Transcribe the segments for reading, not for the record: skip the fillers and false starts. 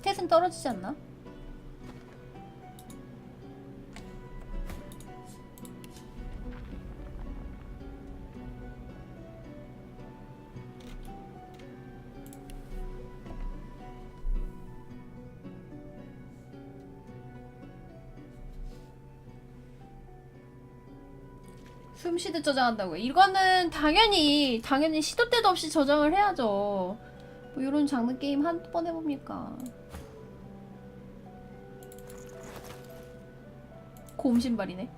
스탯은 떨어지지 않나? 숨쉬듯 저장한다고요. 이거는 당연히 시도 때도 없이 저장을 해야죠. 뭐 이런 장르 게임 한 번 해봅니까? 곰 신발이네.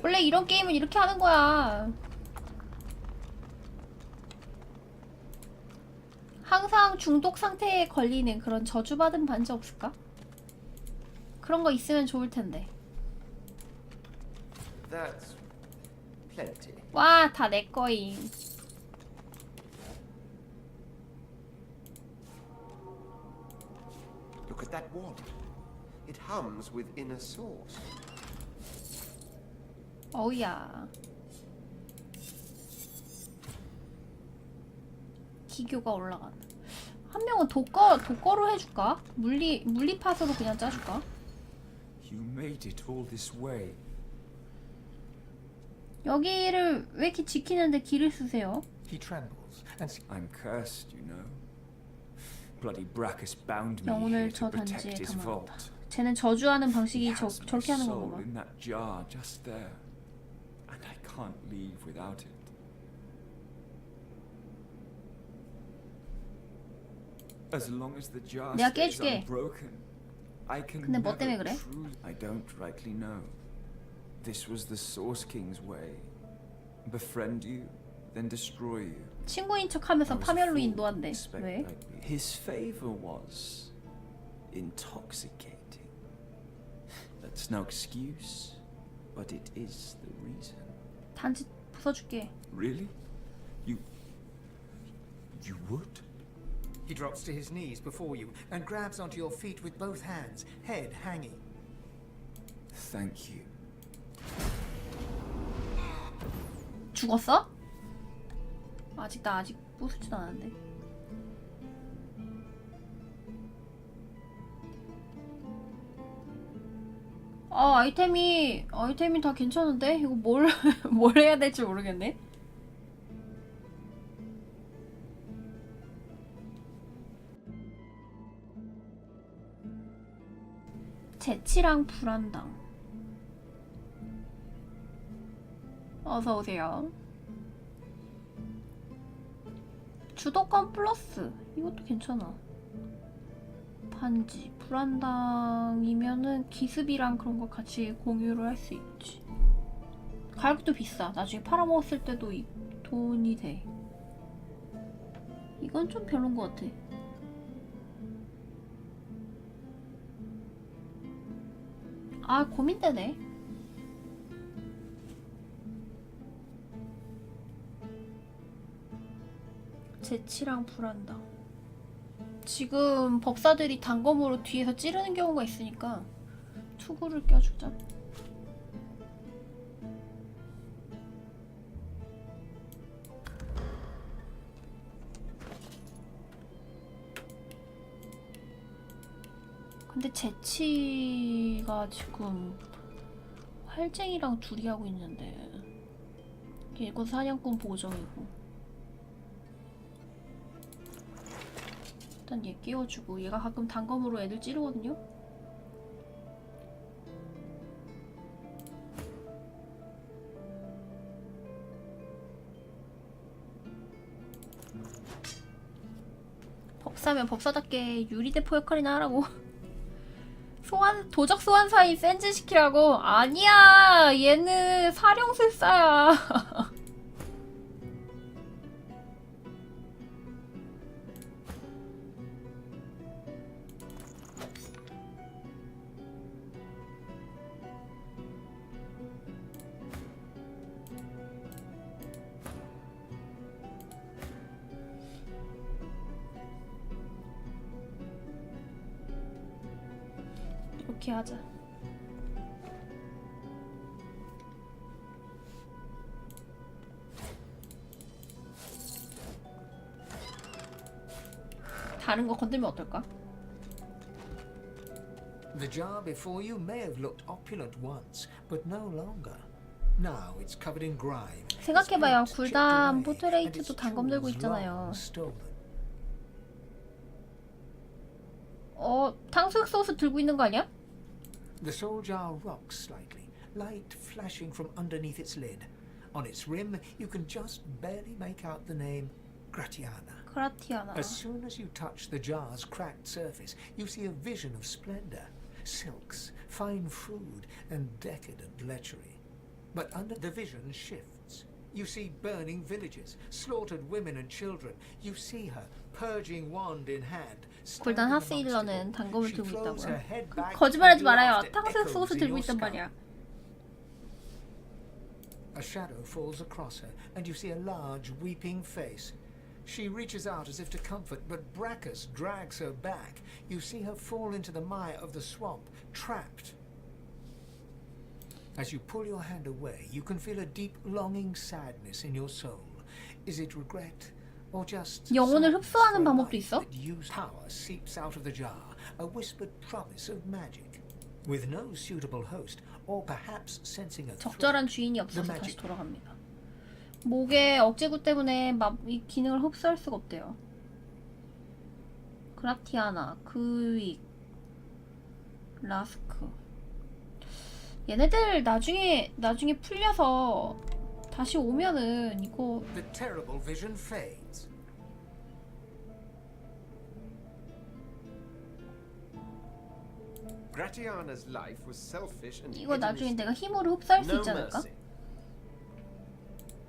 원래 이런 게임은 이렇게 하는 거야. 항상 중독 상태에 걸리는 그런 저주받은 반지 없을까? 그런 거 있으면 좋을 텐데. 와, 다 내 거임. Look at that wall. It hums with inner source. 어우야. 기교가 올라간다. 한 명은 독거로 해줄까? 물리팟으로 그냥 짜줄까? You made it all this way. 여기를 왜 이렇게 지키는데 길을 쓰세요? He trembles and I'm cursed, you know. Bloody Brackus bound me 영혼을 here 저 to 단지에 protect his 담아놨다. vault. 쟤는 저주하는 방식이 He has my 저렇게 하는 soul 거구나. in that jar just there, and I can't leave without it. As long as the jar 내가 stays 깨줄게. unbroken, I can 근데 뭐 때문에 never 그래? truly. I don't rightly know. This was the Source King's way. Befriend you, then destroy you. 친구인 척하면서 I was a 파멸로 fool 인도한대. to expect 왜? I'd be- His favor was intoxicating. That's no excuse, but it is the reason. 단지 부숴줄게. Really? You would? He drops to his knees before you and grabs onto your feet with both hands, head hanging. Thank you. 죽었어? 나 아직 부수지도 않았는데. 아이템이 다 괜찮은데? 이거 뭘 해야 될지 모르겠네. 재치랑 불안당. 어서 오세요. 주도권 플러스. 이것도 괜찮아. 반지. 불안당이면은 기습이랑 그런 거 같이 공유를 할 수 있지. 가격도 비싸. 나중에 팔아먹었을 때도 돈이 돼. 이건 좀 별론 것 같아. 고민되네. 재치랑 불안당. 지금 법사들이 단검으로 뒤에서 찌르는 경우가 있으니까 투구를 껴주자. 근데 재치가 지금 활쟁이랑 둘이 하고 있는데 얘건 사냥꾼 보정이고. 일단 얘 끼워주고. 얘가 가끔 단검으로 애들 찌르거든요? 법사면 법사답게 유리대포 역할이나 하라고. 도적 소환사인 센즈 시키라고? 아니야! 얘는 사령술사야. 그렇게 하자. 다른 거 건들면 어떨까? The jar before you may have looked opulent once, but no longer. Now it's covered in grime. 생각해봐요. Its paint 굴단 chipped away, 포트레이트도 and its 단검 들고 jewels 있잖아요. long stolen. 탕수육 소스 들고 있는 거 아니야? The soul jar rocks slightly, light flashing from underneath its lid. On its rim, you can just barely make out the name Gratiana. 그라티아나. As soon as you touch the jar's cracked surface, you see a vision of splendor, silks, fine food, and decadent lechery. But under the vision shifts. You see burning villages, slaughtered women and children. You see her, purging wand in hand. 굴단 하스힐러는 단검을 She 들고 throws her 있다고요? head back 거짓말하지 and 말아요. laughter 탕수육 echoes 소스 in 들고 your 있단 skull. 말이야. A shadow falls across her, and you see a large, weeping face. She reaches out as if to comfort, but Brachus drags her back. You see her fall into the mire of the swamp, trapped. As you pull your hand away, you can feel a deep, longing sadness in your soul. Is it regret, or just 영혼을 sadness 흡수하는 for a 방법도 life 있어? that used power seeps out of the jar, a whispered promise of magic. With no suitable host, or perhaps sensing a threat, 적절한 주인이 없어서 다시 돌아갑니다. 목의 억제구 때문에 이 기능을 흡수할 수가 없대요. 그라티아나, 그윅, 라스크. 얘네들 나중에 풀려서 다시 오면은 이거 The terrible vision fades. Gratiana's life was selfish and 이거 나중에 hedonistic. 내가 힘으로 흡수할 수 No 있지 않을까? mercy.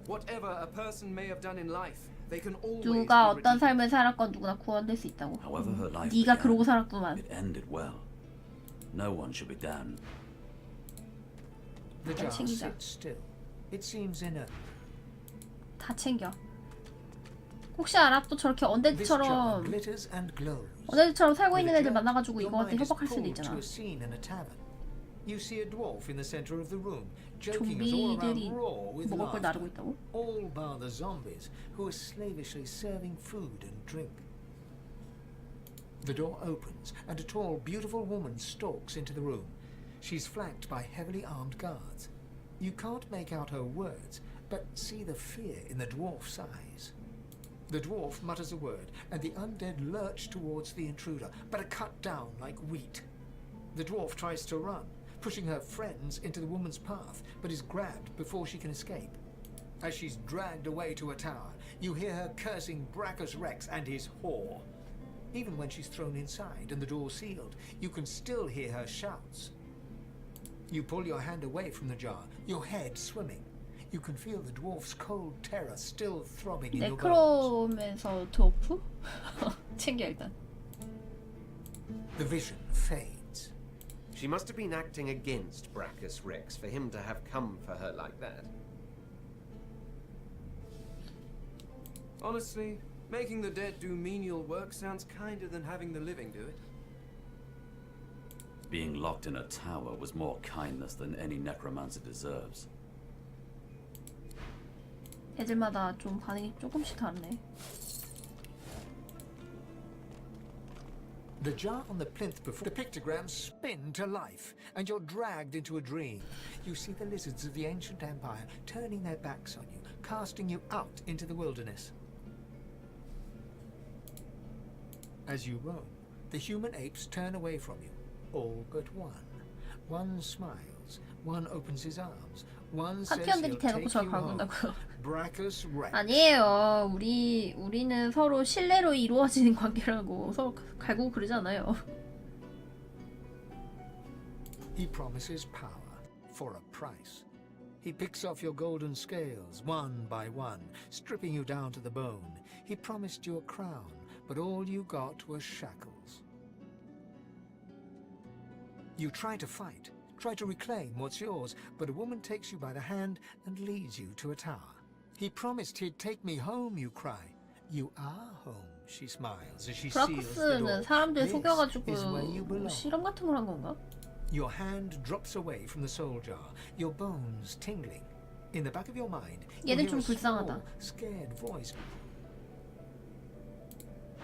Whatever a person may have done in life, they can always 누가 be 어떤 redeemed. 삶을 살았건 누구나 구원될 수 있다고. However her life 네가 began, 그러고 살았구만. it ended well. No one should be damned. The jar 챙기자. sits still. It seems inert. 다 챙겨. 혹시 알아? 또 저렇게 This jar 언데드처럼 glitters and glows. 언데드처럼 살고 With 있는 a 애들 jerk, 만나가지고 your 이거한테 mind is 협박할 수도 pulled to 있잖아. a scene in a tavern. You see a dwarf in the center of the room, joking us all 좀비들이 around raw with 먹을 걸 나르고 laughter. 있다고? All bar the zombies, who are slavishly serving food and drink. The door opens, and a tall, beautiful woman stalks into the room. She's flanked by heavily armed guards. You can't make out her words, but see the fear in the dwarf's eyes. The dwarf mutters a word, and the undead lurch towards the intruder, but are cut down like wheat. The dwarf tries to run, pushing her friends into the woman's path, but is grabbed before she can escape. As she's dragged away to a tower, you hear her cursing Brachus Rex and his whore. Even when she's thrown inside and the door sealed, you can still hear her shouts. You pull your hand away from the jar, your head swimming. You can feel the dwarf's cold terror still throbbing in your bones. 네크로면서 드워프? 챙겨 일단. The vision fades. She must have been acting against Brachus Rex for him to have come for her like that. Honestly, making the dead do menial work sounds kinder than having the living do it. Being locked in a tower was more kindness than any necromancer deserves. 애들마다 좀 반응이 조금씩 다르네. The jar on the plinth before the pictograms spin to life, and you're dragged into a dream. You see the lizards of the ancient empire turning their backs on you, casting you out into the wilderness. As you roam, the human apes turn away from you, all but one. One smiles, one opens his arms, one says 파티원들이 he'll 대놓고 take 절 you home. 갈군다고요. Brachus Rex. 아니에요. 우리는 서로 신뢰로 이루어지는 관계라고 서로 갈고 그러지 않아요. He promises power for a price. He picks off your golden scales one by one, stripping you down to the bone. He promised you a crown, but all you got was shackles. You try to fight, try to reclaim what's yours, but a woman takes you by the hand and leads you to a tower. He promised he'd take me home, you cry. You are home, she smiles as she seals the door. 브라쿠스는 사람들 This is where 속여가지고 you belong. 실험 같은 걸 한 건가? Your hand drops away from the soul jar, your bones tingling. In the back of your mind, you 얘는 hear 좀 a small, 불쌍하다. scared voice.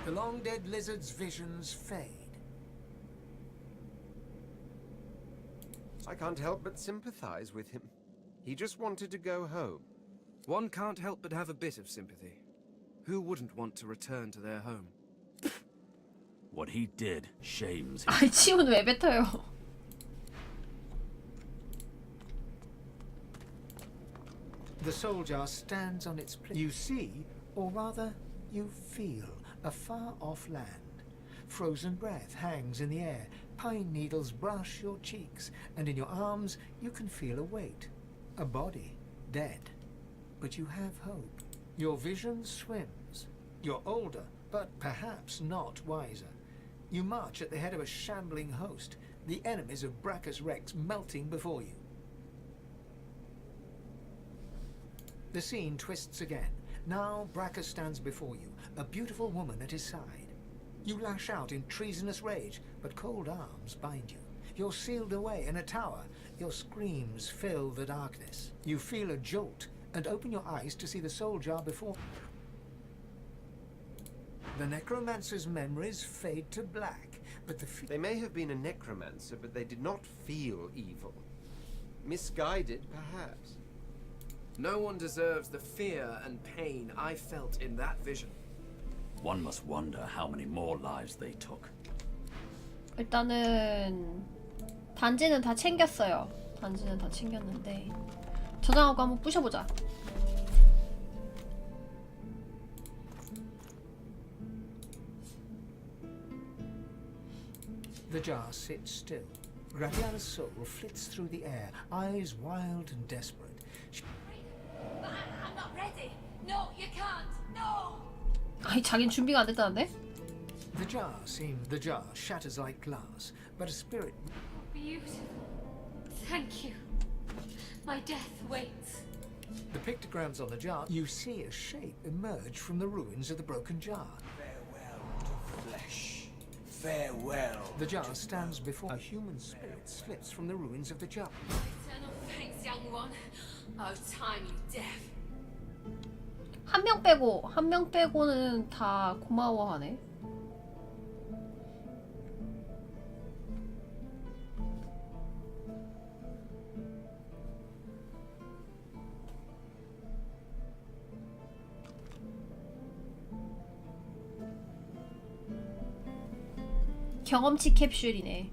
The long-dead lizard's visions fade. I can't help but sympathize with him. He just wanted to go home. One can't help but have a bit of sympathy. Who wouldn't want to return to their home? What he did shames him. 아이 침은 왜 뱉어요? The soul jar stands on its place. You see, or rather, you feel, a far-off land. Frozen breath hangs in the air. Pine needles brush your cheeks, and in your arms you can feel a weight. A body, dead. But you have hope. Your vision swims. You're older, but perhaps not wiser. You march at the head of a shambling host, the enemies of Brachus Rex melting before you. The scene twists again. Now Brachus stands before you, a beautiful woman at his side. You lash out in treasonous rage, but cold arms bind you. You're sealed away in a tower. Your screams fill the darkness. You feel a jolt and open your eyes to see the soul jar before. The necromancer's memories fade to black, but They may have been a necromancer, but they did not feel evil. Misguided, perhaps. No one deserves the fear and pain I felt in that vision. One must wonder how many more lives they took. 일단은 단지는 다 챙겼어요. 단지는 다 챙겼는데 저장하고 한번 부셔보자. the jar sits still. Gratiana's soul flits through the air, eyes wild and desperate. I'm not ready. No, you can't. No. 아니 자긴 준비가 안 됐다는데? The jar shatters like glass, but a spirit. Beautiful. Thank you. My death waits. The pictograms on the jar, you see a shape emerge from the ruins of the broken jar. Farewell to flesh. Farewell. The jar stands before a human spirit slips from the ruins of the jar. Eternal thanks, young one. Oh, timely death. 한 명 빼고는 다 고마워하네. 경험치 캡슐이네.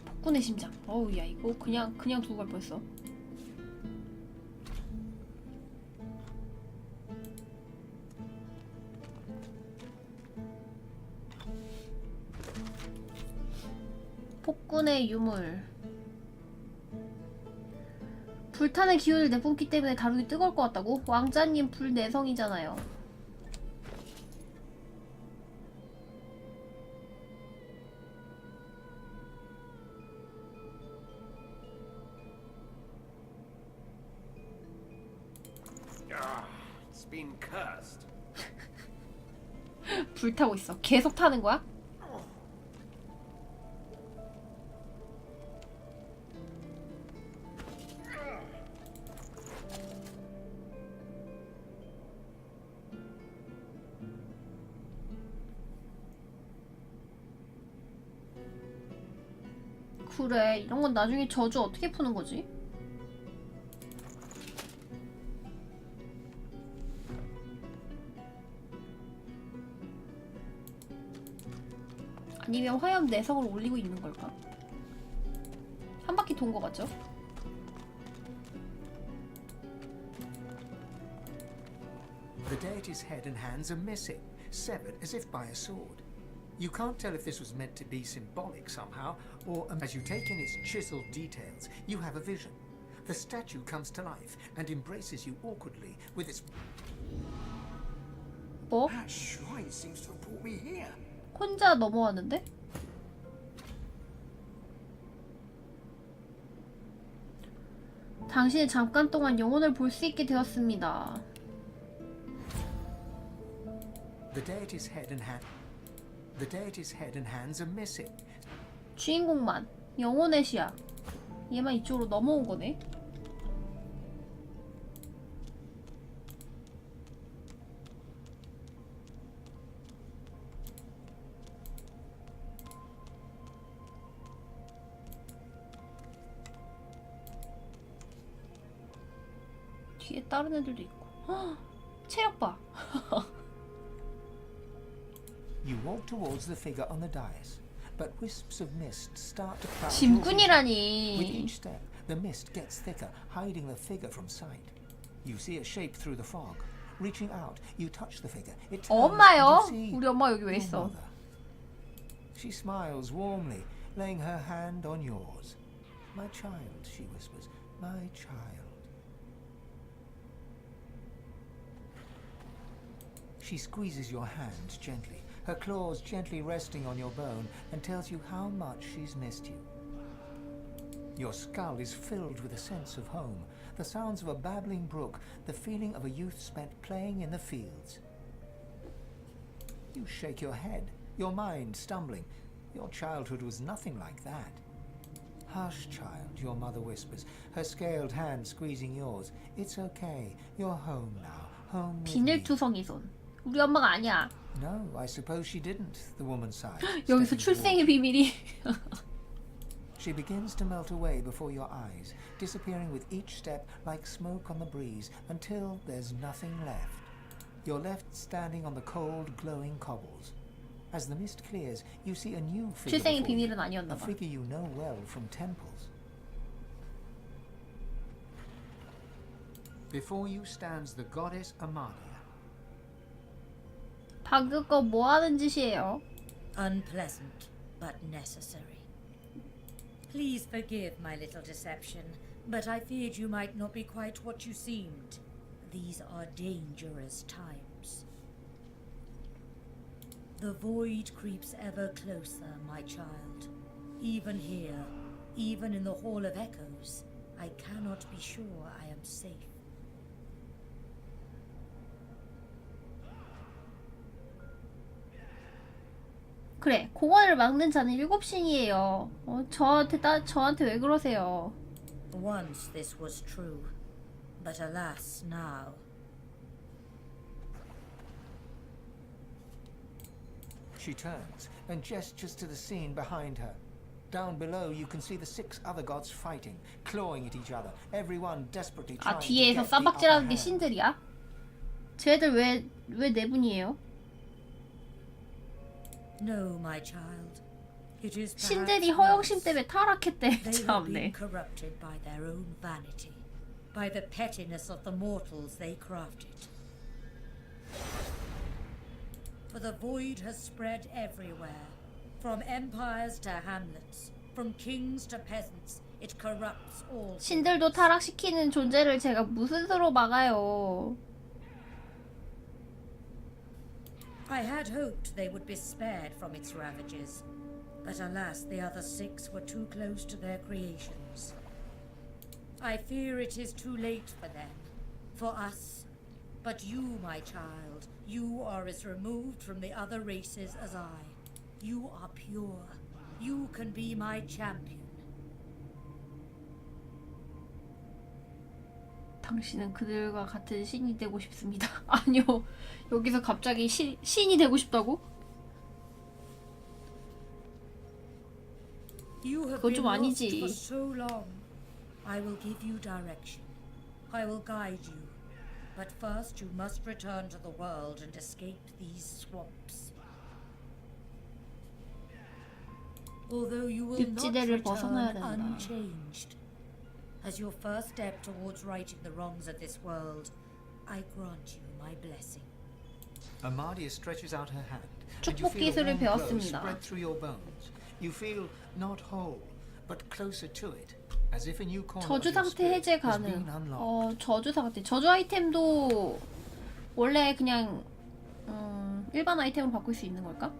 폭군의 심장. 어우 야 이거 그냥 두고 갈 뻔했어. 폭군의 유물. 불타는 기운을 내뿜기 때문에 다루기 뜨거울 것 같다고? 왕자님 불내성이잖아요. It's been cursed. 불타고 있어. 계속 타는 거야? 그래, 이런 건 나중에 저주 어떻게 푸는 거지? 아니면 화염 내성을 올리고 있는 걸까? 한 바퀴 돈 거 같죠? The deity's head and hands are missing, severed as if by a sword. You can't tell if this was meant to be symbolic somehow, or as you take in its chiseled details, you have a vision. The statue comes to life and embraces you awkwardly with its... 뭐? That shrine seems to have brought me here. 혼자 넘어왔는데? 당신이 잠깐 동안 영혼을 볼 수 있게 되었습니다. The deity's head and hands are missing. 주인공만 영혼의 시야. 얘만 이쪽으로 넘어온 거네. 뒤에 다른 애들도 있고. 헉, 체력 봐. You walk towards the figure on the dais, but wisps of mist start to cloud your vision. With 짐꾼이라니. each step, the mist gets thicker, hiding the figure from sight. You see a shape through the fog. Reaching out, you touch the figure. It turns, 엄마요? and you see 우리 엄마 여기 왜 your 있어? mother. She smiles warmly, laying her hand on yours. My child, she whispers. My child. She squeezes your hand gently, her claws gently resting on your bone, and tells you how much she's missed you. Your skull is filled with a sense of home, the sounds of a babbling brook, the feeling of a youth spent playing in the fields. You shake your head, your mind stumbling. Your childhood was nothing like that. Hush, child, your mother whispers, her scaled hand squeezing yours. It's okay. You're home now. Home with me. 비늘투성이 손. 우리 엄마가 아니야. No, I suppose she didn't, the woman sighed. 여기서 stepping 출생의 toward 비밀이. you. She begins to melt away before your eyes, disappearing with each step like smoke on the breeze, until there's nothing left. You're left standing on the cold, glowing cobbles. As the mist clears, you see a new figure 출생의 before you, 비밀은 아니었나 a 봐. figure you know well from temples. Before you stands the goddess Amalia. 방금 거 뭐 하는 짓이에요? Unpleasant, but necessary. Please forgive my little deception, but I feared you might not be quite what you seemed. These are dangerous times. The void creeps ever closer, my child. Even here, even in the Hall of Echoes, I cannot be sure I am safe. 그래, 공원을 막는 자는 7신이에요. 저한테 왜 그러세요? Once this was true, but alas now. She turns and gestures to the scene behind her. Down below you can see the 6 other gods fighting, clawing at each other, everyone desperately 아, trying to 뒤에서 get the upper 싸박질하는 게 hand. 신들이야? 쟤들 왜 네 분이에요? No, my child. It is 신들이 perhaps 허영심 once 때문에 타락했대. they have 참네. been corrupted by their own vanity, by the pettiness of the mortals they crafted. For the void has spread everywhere, from empires to hamlets, from kings to peasants. It corrupts all. 신들도 타락시키는 존재를 제가 무슨 수로 막아요? I had hoped they would be spared from its ravages, but alas, the other 6 were too close to their creations. I fear it is too late for them, for us. But you, my child, you are as removed from the other races as I. You are pure. You can be my champion. 당신은 그들과 같은 신이 되고 싶습니다. 아니요. 여기서 갑자기 신이 되고 싶다고? You have 그건 been 좀 lost 아니지. for so long. I will give you direction. I will guide you. But first you must return to the world and escape these swamps. Although you will not 늪지대를 벗어나야 return 된다. unchanged. As your first step towards righting the wrongs of this world, I grant you my blessing. Amalia stretches out her hand, and 축복 you feel a 기술을 warm glow 배웠습니다. spread through your bones. You feel not whole, but closer to it, as if a new corner 저주 of your 상태 spirit 해제 has been 가능. unlocked. 저주 상태. 저주 아이템도 원래 그냥 일반 아이템으로 바꿀 수 있는 걸까?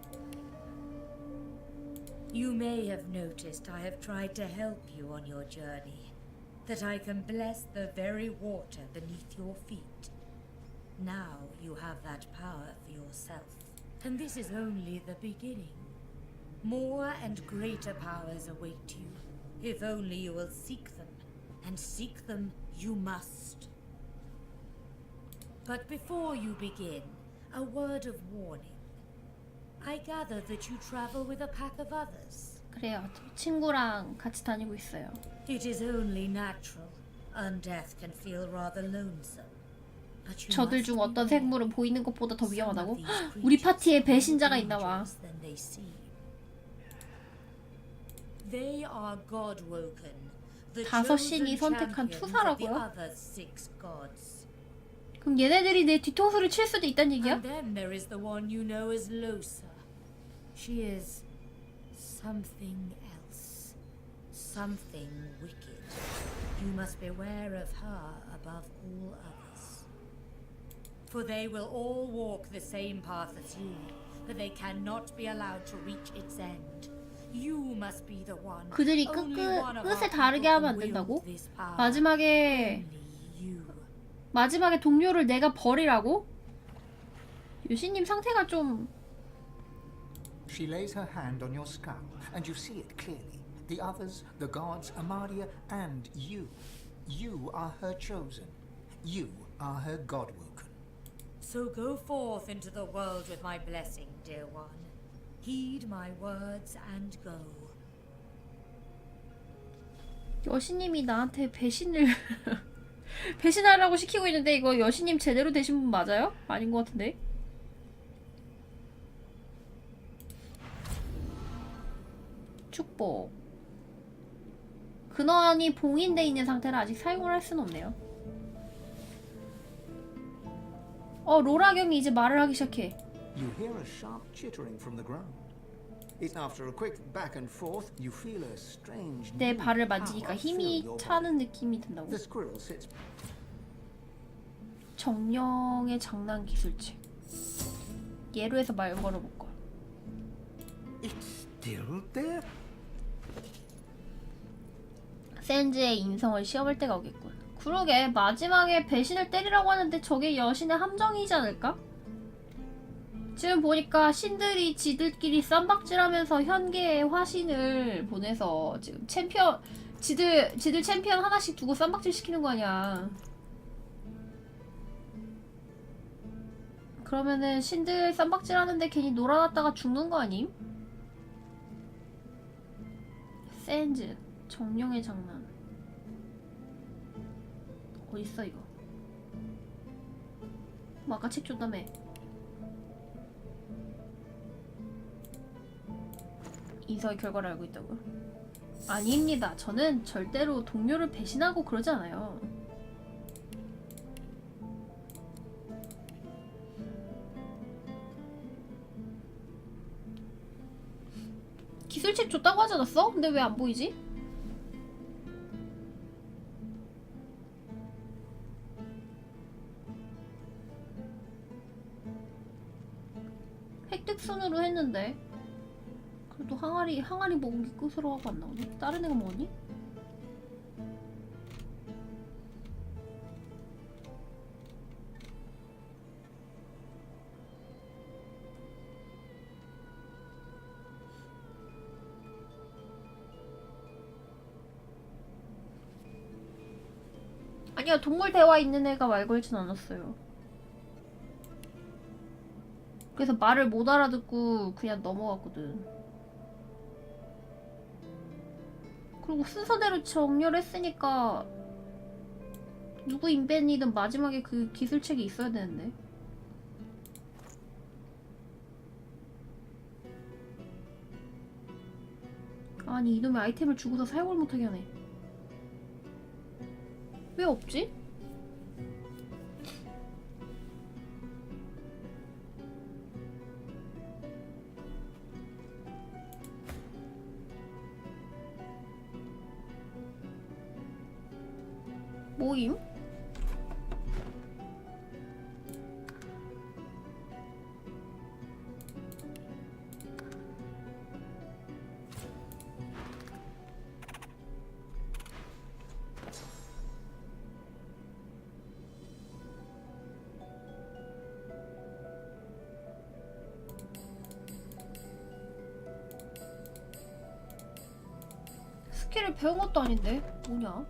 You may have noticed I have tried to help you on your journey, that I can bless the very water beneath your feet. Now you have that power for yourself, and this is only the beginning. More and greater powers await you, if only you will seek them. And seek them you must. But before you begin, a word of warning. I gather that you travel with a pack of others. 그래요. 친구랑 같이 다니고 있어요. It is only natural. Undeath can feel rather lonesome. But you 저들 must 중 be 어떤 wary. 생물은 보이는 것보다 더 Some 위험하다고? of these 우리 creatures 파티에 are more 배신자가 있나 봐. dangerous than they seem. They are God-woken, the 다섯 chosen 신이 선택한 champions of the 투사라고요? other six gods. 그럼 얘네들이 내 뒤통수를 칠 수도 있단 얘기야? And then there is the one you know as Losa. She is something else. Something wicked. You must beware of her above all others. For they will all walk the same path as you, but they cannot be allowed to reach its end. You must be the one. 그들이 Only one of 끝을 our 다르게 people 하면 안 can 된다고? wield this power. 마지막에 Only you. 동료를 내가 버리라고? 요시님 상태가 좀 She lays her hand on your skull, and you see it clearly. The others, the gods, Amadia, and you. You are her chosen. You are her God-woken. So go forth into the world with my blessing, dear one. Heed my words and go. 여시님이 나한테 배신하라고 시키고 있는데 이거 여시님 제대로 되신 분 맞아요? 아닌 것 같은데? 축복. 근원이 봉인돼 있는 상태라 아직 사용을 할 수는 없네요. 로라경이 이제 말을 하기 시작해. You hear a sharp chittering from the ground. It's after a quick back and forth, you feel a strange 내 new 발을 power 만지니까 fill 힘이 your body. 차는 느낌이 든다고. The squirrel sits. 정령의 장난 기술책. 예로 해서 말 걸어볼걸. It's still there. 센즈의 인성을 시험할 때가 오겠군. 그러게 마지막에 배신을 때리라고 하는데 저게 여신의 함정이지 않을까? 지금 보니까 신들이 지들끼리 쌈박질하면서 현계의 화신을 보내서 지금 챔피언 지들 챔피언 하나씩 두고 쌈박질 시키는 거 아니야. 그러면은 신들 쌈박질하는데 괜히 놀아놨다가 죽는 거 아님? 센즈 정령의 장난 어딨어 이거? 뭐 아까 책 줬다며. 인성의 결과를 알고 있다고요? 아닙니다. 저는 절대로 동료를 배신하고 그러지 않아요. 기술책 줬다고 하지 않았어? 근데 왜 안 보이지? 획득 순으로 했는데 그래도 항아리 먹은 게 끝으로 하고 안 나오네? 다른 애가 뭐니? 아니요, 동물 대화 있는 애가 말 걸진 않았어요. 그래서 말을 못 알아듣고 그냥 넘어갔거든. 그리고 순서대로 정렬했으니까 누구 인벤이든 마지막에 그 기술책이 있어야 되는데. 아니 이놈의 아이템을 주고서 사용을 못하게 하네. 왜 없지? 모임? 스킬을 배운 것도 아닌데 뭐냐?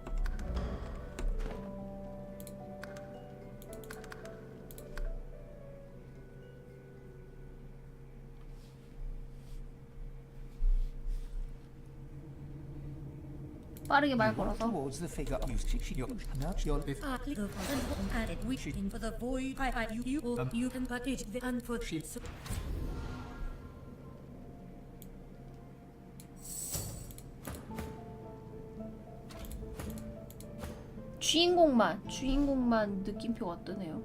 빠르게 말 You walk 걸어서. towards the figure you see. Wishing for the void. You can put it and for shit. 주인공만 느낌표가 뜨네요.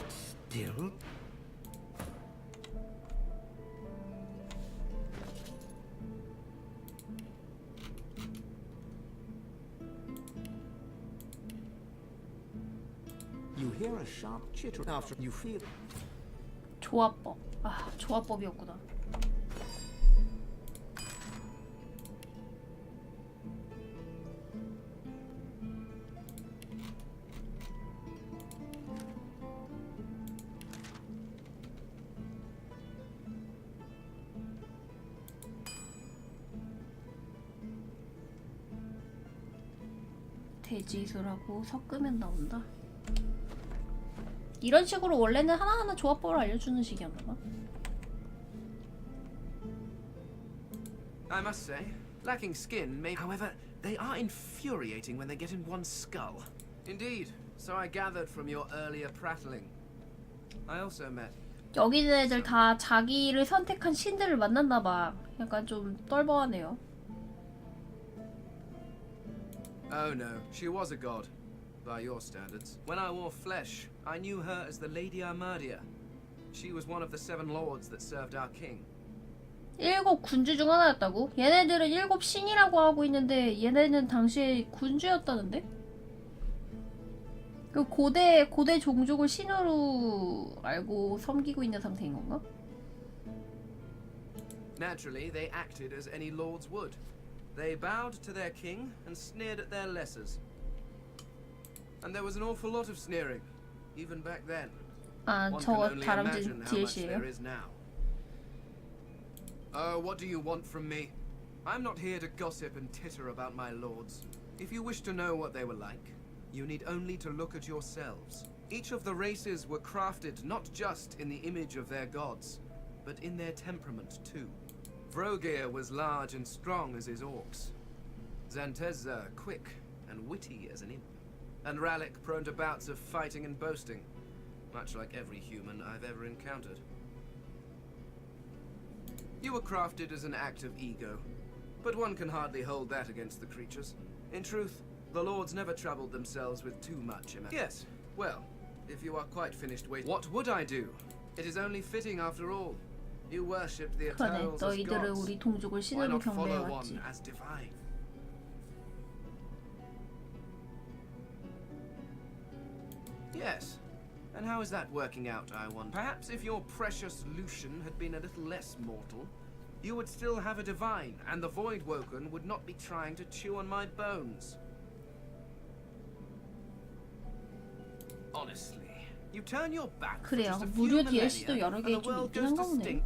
Still. You hear a sharp chitter after you feel. 조합법. 아, 조합법이었구나. 대지수라고 섞으면 나온다. 이런 식으로 원래는 하나하나 조합법을 알려주는 식이었나봐. I must say, lacking skin may... However, they are infuriating when they get in one's skull. Indeed, so I gathered from your earlier prattling. I also met... 여기 있는 애들 다 자기를 선택한 신들을 만났나봐. 약간 좀 떨버하네요. Oh no, she was a god, by your standards. When I wore flesh, I knew her as the Lady Armadia. She was one of the 7 lords that served our king. 7 군주 중 하나였다고? 얘네들은 7 신이라고 하고 있는데 얘네는 당시에 군주였다는데? 그 고대 종족을 신으로 알고 섬기고 있는 상태인 건가? Naturally, they acted as any lords would. They bowed to their king and sneered at their lessers. And there was an awful lot of sneering, even back then. 아, One can 저거 only 다람쥐 imagine how much DLC예요? there is now. Oh, what do you want from me? I'm not here to gossip and titter about my lords. If you wish to know what they were like, you need only to look at yourselves. Each of the races were crafted not just in the image of their gods, but in their temperament too. Vrogir was large and strong as his orcs. Zantezza quick and witty as an imp. And Rallick prone to bouts of fighting and boasting, much like every human I've ever encountered. You were crafted as an act of ego, but one can hardly hold that against the creatures. In truth, the lords never troubled themselves with too much imagination. Yes, well, if you are quite finished waiting, what would I do? It is only fitting after all. You worshipped the 그러네. Eternals as 너희들은 gods. 우리 동족을 Why 신으로 not follow 경배해왔지. one as divine? Yes. And how is that working out, I wonder? Perhaps if your precious Lucian had been a little less mortal, you would still have a divine, and the Voidwoken would not be trying to chew on my bones. Honestly, you turn your back for 그래요. just a few 무료 DLC도 millennia, 여러 and 개 the 좀 world 있긴 goes 한가 to 보네. stink.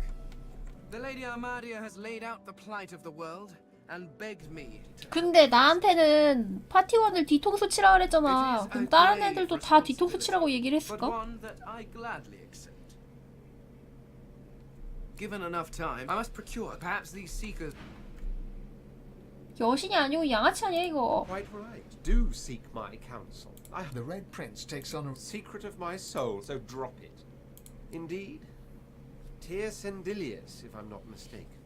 The Lady Armadia has laid out the plight of the world and begged me to... 근데 나한테는 파티원을 뒤통수 치라 그랬잖아. 그럼 다른 애들도 다 뒤통수 치라고 얘기를 but 했을까? one that I gladly accept. Given enough time, I must procure. Perhaps these seekers. 여신이 아니고 양아치 아니야 이거. Quite right. Do seek my counsel. I have The Red Prince takes on a the secret of my soul, so drop it. Indeed, Tyr Sendilius, if I'm not mistaken.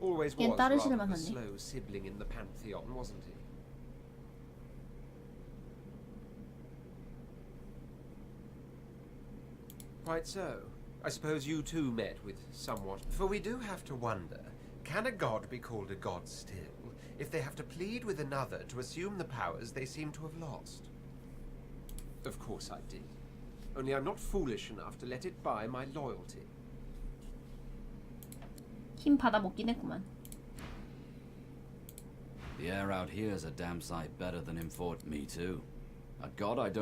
Always was 얜 다른 rather 신을 the 만났네. slow sibling in the pantheon, wasn't he? Quite so. I suppose you too met with somewhat. For we do have to wonder, can a god be called a god still, if they have to plead with another to assume the powers they seem to have lost? Of course I did. Only I'm not foolish enough to let it buy my loyalty. 힘 받아 먹긴 했구만. The air out here is a damn sight better than in Fort. Me too. A god I don't